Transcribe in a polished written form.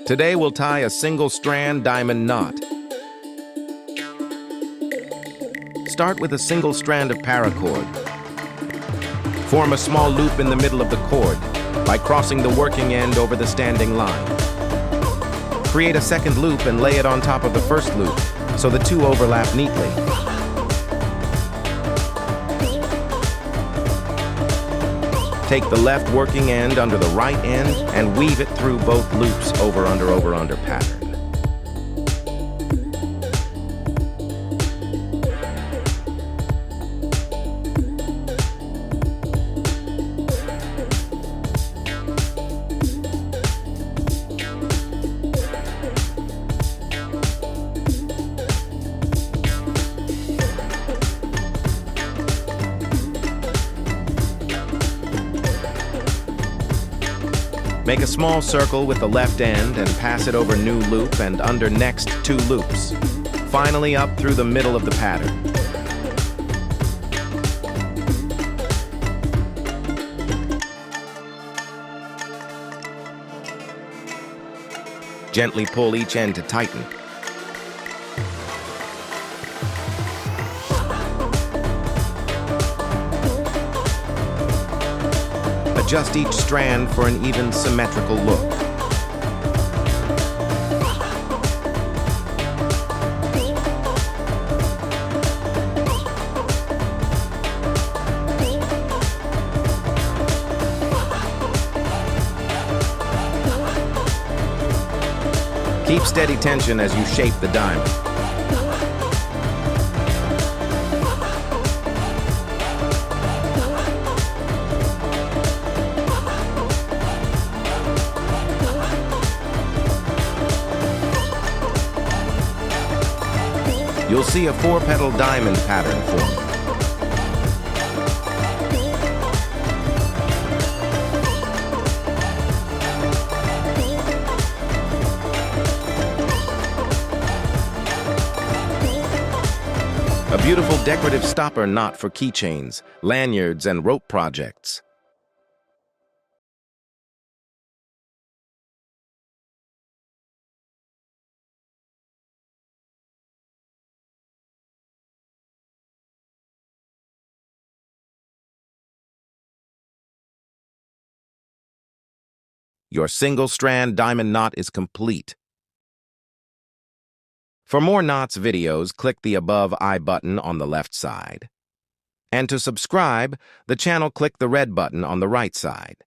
Today we'll tie a single strand diamond knot. Start with a single strand of paracord. Form a small loop in the middle of the cord by crossing the working end over the standing line. Create a second loop and lay it on top of the first loop so the two overlap neatly. Take the left working end under the right end and weave it through both loops over, under pattern. Make a small circle with the left end and pass it over new loop and under next two loops. Finally up through the middle of the pattern. Gently pull each end to tighten. Adjust each strand for an even symmetrical look. Keep steady tension as you shape the diamond. You'll see a 4-petal diamond pattern form. A beautiful decorative stopper knot for keychains, lanyards, and rope projects. Your single-strand diamond knot is complete. For more knots videos, click the above I button on the left side. And to subscribe, the channel click the red button on the right side.